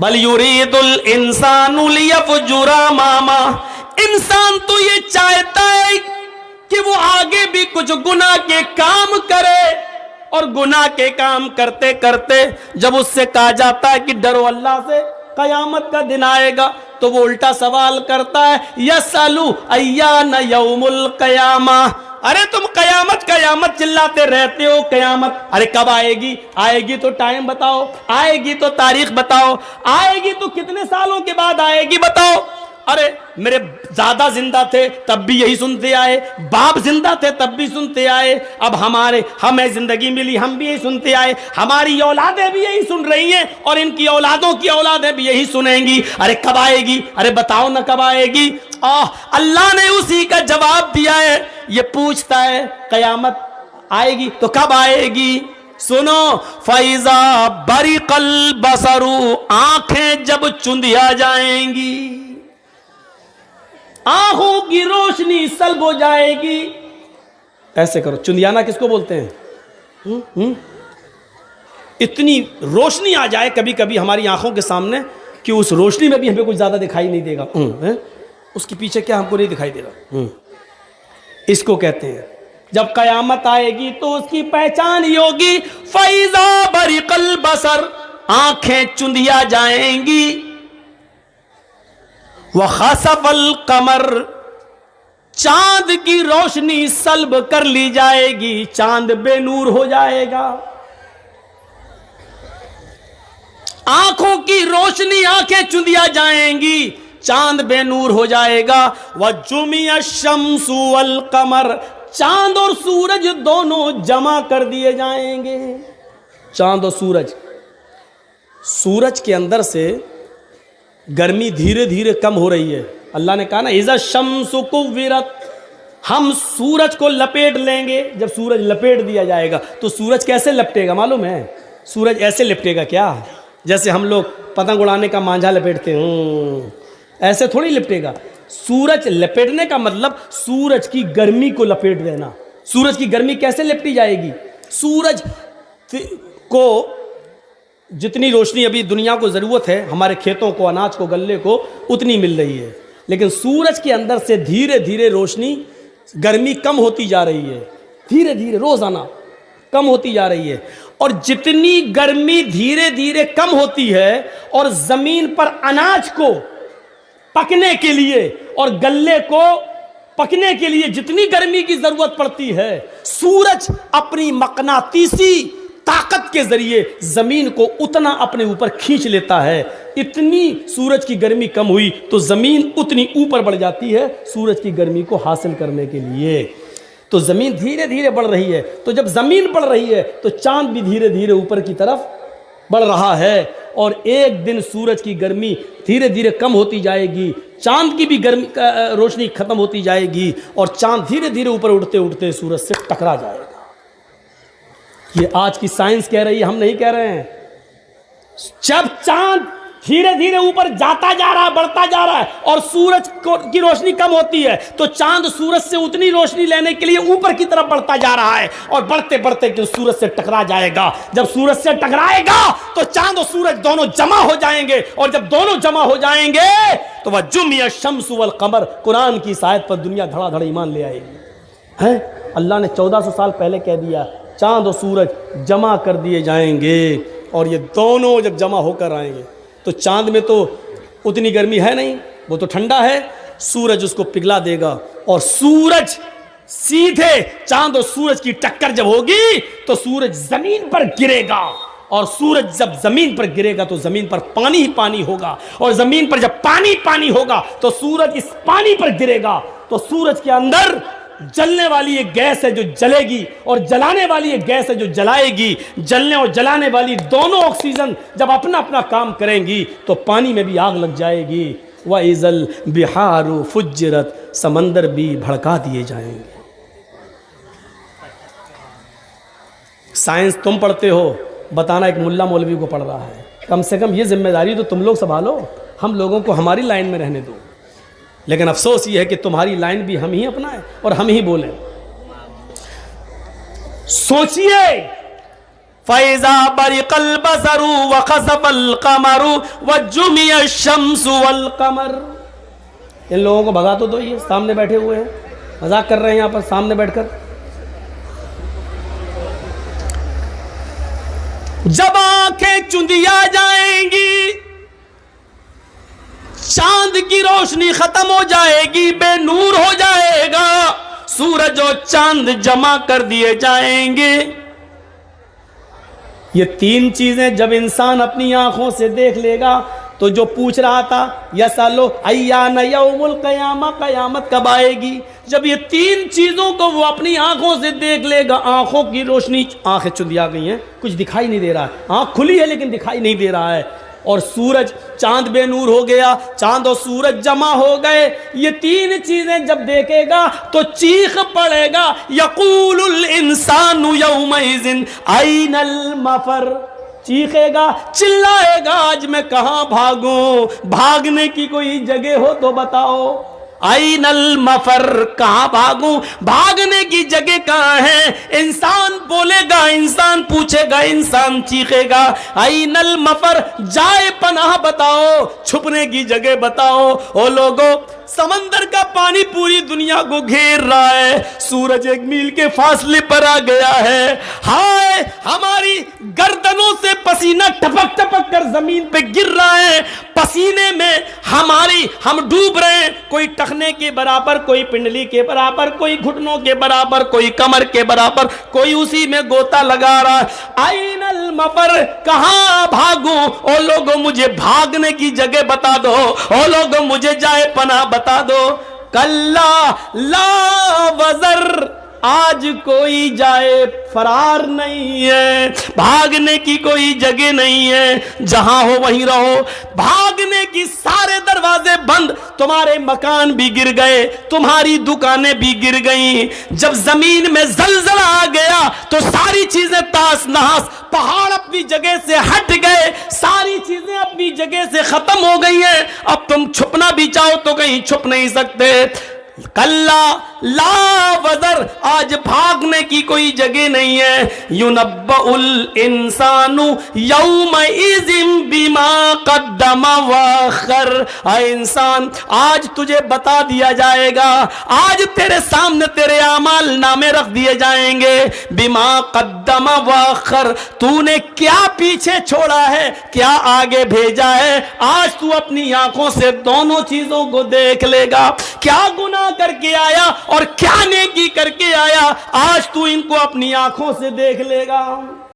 بل یرید الانسان لیفجر امامہ، انسان تو یہ چاہتا ہے کہ وہ آگے بھی کچھ گناہ کے کام کرے، اور گناہ کے کام کرتے کرتے جب اس سے کہا جاتا ہے کہ ڈرو اللہ سے، قیامت کا دن آئے گا، تو وہ الٹا سوال کرتا ہے یسألو ایان یوم القیامہ، ارے تم قیامت قیامت چلاتے رہتے ہو، قیامت ارے کب آئے گی؟ آئے گی تو ٹائم بتاؤ، آئے گی تو تاریخ بتاؤ، آئے گی تو کتنے سالوں کے بعد آئے گی بتاؤ۔ ارے میرے دادا زندہ تھے تب بھی یہی سنتے آئے، باپ زندہ تھے تب بھی سنتے آئے، اب ہمیں زندگی ملی ہم بھی یہی سنتے آئے، ہماری اولادیں بھی یہی سن رہی ہیں، اور ان کی اولادوں کی اولادیں بھی یہی سنیں گی، ارے کب آئے گی؟ ارے بتاؤ نہ کب آئے گی؟ اللہ نے اسی کا جواب دیا ہے۔ یہ پوچھتا ہے قیامت آئے گی تو کب آئے گی؟ سنو، فَإِذَا بَرِقَ الْبَصَرُ، آنکھیں جب چندیا جائیں گی، آنکھوں کی روشنی سلب ہو جائے گی۔ ایسے کرو، چندیانا کس کو بولتے ہیں؟ اتنی روشنی آ جائے کبھی کبھی ہماری آنکھوں کے سامنے کہ اس روشنی میں بھی ہمیں کچھ زیادہ دکھائی نہیں دے گا، اس کے پیچھے کیا ہم کو نہیں دکھائی دے گا، اس کو کہتے ہیں جب قیامت آئے گی تو اس کی پہچان ہی ہوگی۔ فَإِذَا بَرِقَ الْبَصَرُ، آنکھیں چندیا جائیں گی۔ وَخَسَفَ الْقَمَرُ، چاند کی روشنی سلب کر لی جائے گی، چاند بے نور ہو جائے گا۔ آنکھوں کی روشنی، آنکھیں چندیا جائیں گی، چاند بے نور ہو جائے گا۔ وَجُمِعَ الشَّمْسُ وَالْقَمَرُ، چاند اور سورج دونوں جمع کر دیے جائیں گے۔ چاند اور سورج، سورج کے اندر سے گرمی دھیرے دھیرے کم ہو رہی ہے۔ اللہ نے کہا نا اِذَا الشَّمْسُ كُوِّرَتْ، ہم سورج کو لپیٹ لیں گے۔ جب سورج لپیٹ دیا جائے گا تو سورج کیسے لپٹے گا معلوم ہے؟ سورج ایسے لپٹے گا کیا؟ جیسے ہم لوگ پتنگ اڑانے کا مانجھا لپیٹتے ہیں، ایسے تھوڑی لپٹے گا۔ سورج لپیٹنے کا مطلب سورج کی گرمی کو لپیٹ دینا۔ سورج کی گرمی کیسے لپٹی جائے گی؟ سورج کو جتنی روشنی ابھی دنیا کو ضرورت ہے، ہمارے کھیتوں کو، اناج کو، غلے کو، اتنی مل رہی ہے، لیکن سورج کے اندر سے دھیرے دھیرے روشنی، گرمی کم ہوتی جا رہی ہے، دھیرے دھیرے روزانہ کم ہوتی جا رہی ہے۔ اور جتنی گرمی دھیرے دھیرے کم ہوتی ہے اور زمین پر اناج کو پکنے کے لیے اور غلے کو پکنے کے لیے جتنی گرمی کی ضرورت پڑتی ہے، سورج اپنی مقناطیسی طاقت کے ذریعے زمین کو اتنا اپنے اوپر کھینچ لیتا ہے۔ اتنی سورج کی گرمی کم ہوئی تو زمین اتنی اوپر بڑھ جاتی ہے سورج کی گرمی کو حاصل کرنے کے لیے۔ تو زمین دھیرے دھیرے بڑھ رہی ہے، تو جب زمین بڑھ رہی ہے تو چاند بھی دھیرے دھیرے اوپر کی طرف بڑھ رہا ہے، اور ایک دن سورج کی گرمی دھیرے دھیرے کم ہوتی جائے گی، چاند کی بھی گرمی روشنی ختم ہوتی جائے گی، اور چاند دھیرے دھیرے اوپر اٹھتے اٹھتے سورج سے ٹکرا جائے گا۔ یہ آج کی سائنس کہہ رہی ہے، ہم نہیں کہہ رہے ہیں۔ جب چاند دھیرے دھیرے اوپر جاتا جا رہا ہے، بڑھتا جا رہا ہے، اور سورج کی روشنی کم ہوتی ہے، تو چاند سورج سے اتنی روشنی لینے کے لیے اوپر کی طرف بڑھتا جا رہا ہے، اور بڑھتے بڑھتے سورج سے ٹکرا جائے گا۔ جب سورج سے ٹکرائے گا تو چاند اور سورج دونوں جمع ہو جائیں گے، اور جب دونوں جمع ہو جائیں گے تو وَجُمِعَ الشَّمْسُ وَالْقَمَرُ، قرآن کی اس آیت پر دنیا دھڑا دھڑ ایمان لے آئے گی۔ اللہ نے 1400 سال پہلے کہہ دیا چاند اور سورج جمع کر دیے جائیں گے، اور یہ دونوں جب جمع ہو کر آئیں گے تو چاند میں تو اتنی گرمی ہے نہیں، وہ تو ٹھنڈا ہے، سورج اس کو پگھلا دے گا، اور سورج سیدھے چاند اور سورج کی ٹکر جب ہوگی تو سورج زمین پر گرے گا، اور سورج جب زمین پر گرے گا تو زمین پر پانی ہی پانی ہوگا، اور زمین پر جب پانی پانی ہوگا تو سورج اس پانی پر گرے گا، تو سورج کے اندر جلنے والی ایک گیس ہے جو جلے گی، اور جلانے والی ایک گیس ہے جو جلائے گی۔ جلنے اور جلانے والی دونوں آکسیجن جب اپنا اپنا کام کریں گی تو پانی میں بھی آگ لگ جائے گی۔ وَإِذَا الْبِحَارُ فُجِّرَتْ، سمندر بھی بھڑکا دیے جائیں گے۔ سائنس تم پڑھتے ہو، بتانا ایک ملا مولوی کو پڑھ رہا ہے، کم سے کم یہ ذمہ داری تو تم لوگ سنبھالو، ہم لوگوں کو ہماری لائن میں رہنے دو۔ لیکن افسوس یہ ہے کہ تمہاری لائن بھی ہم ہی اپنائیں اور ہم ہی بولیں۔ سوچئے فَإِذَا بَرِقَ الْبَصَرُ وَخَسَفَ الْقَمَرُ وَجُمِعَ الشَّمْسُ وَالْقَمَرُ. ان لوگوں کو بھگا تو دو، یہ سامنے بیٹھے ہوئے ہیں، مذاق کر رہے ہیں یہاں پر سامنے بیٹھ کر. جب آنکھیں چندیا جائیں گی، چاند کی روشنی ختم ہو جائے گی، بے نور ہو جائے گا، سورج اور چاند جمع کر دیے جائیں گے. یہ تین چیزیں جب انسان اپنی آنکھوں سے دیکھ لے گا تو جو پوچھ رہا تھا یسالو ایان یوم القیامہ، قیامت کب آئے گی، جب یہ تین چیزوں کو وہ اپنی آنکھوں سے دیکھ لے گا، آنکھوں کی روشنی، آنکھیں چندیا گئی ہیں، کچھ دکھائی نہیں دے رہا ہے، آنکھ کھلی ہے لیکن دکھائی نہیں دے رہا ہے، اور سورج، چاند بے نور ہو گیا، چاند اور سورج جمع ہو گئے، یہ تین چیزیں جب دیکھے گا تو چیخ پڑے گا، یقول الانسان یومئذ این المفر، چیخے گا، چلائے گا، آج میں کہاں بھاگوں، بھاگنے کی کوئی جگہ ہو تو بتاؤ. این المفر، کہاں بھاگوں، بھاگنے کی جگہ کہاں ہے. انسان بولے گا، انسان پوچھے گا، انسان چیخے گا، این المفر، جائے پناہ بتاؤ، چھپنے کی جگہ بتاؤ. او لوگوں، سمندر کا پانی پوری دنیا کو گھیر رہا ہے، سورج 1 میل کے فاصلے پر آ گیا ہے، ہائے ہماری گردنوں سے پسینہ ٹپک ٹپک کر زمین پہ گر رہا ہے، پسینے میں ہم ڈوب رہے ہیں، کوئی ٹخنے کے برابر، کوئی پنڈلی کے برابر، کوئی گھٹنوں کے برابر، کوئی کمر کے برابر، کوئی اسی میں گوتا لگا رہا ہے. این المفر، کہاں بھاگوں، او لوگوں مجھے بھاگنے کی جگہ بتا دو، او لوگوں مجھے جائے پناہ بتا دو. کلا لا وزر، آج کوئی جائے فرار نہیں ہے، بھاگنے کی کوئی جگہ نہیں ہے، جہاں ہو وہیں رہو. بھاگنے کی سارے دروازے بند، تمہارے مکان بھی گر گئے، تمہاری دکانیں بھی گر گئیں. جب زمین میں زلزلہ آ گیا تو ساری چیزیں تاس نہاس، پہاڑ اپنی جگہ سے ہٹ گئے، ساری چیزیں اپنی جگہ سے ختم ہو گئی ہیں. اب تم چھپنا بھی چاہو تو کہیں چھپ نہیں سکتے. کلا لا وزر، آج بھاگنے کی کوئی جگہ نہیں ہے. ینبأ الانسان یومئذ بما قدم واخر، اے انسان آج تجھے بتا دیا جائے گا، آج تیرے سامنے تیرے اعمال نامے رکھ دیے جائیں گے. بما قدم واخر، تو نے کیا پیچھے چھوڑا ہے، کیا آگے بھیجا ہے، آج تو اپنی آنکھوں سے دونوں چیزوں کو دیکھ لے گا. کیا گناہ کر کے آیا اور کیا نیکی کر کے آیا، آج تو ان کو اپنی آنکھوں سے دیکھ لے گا.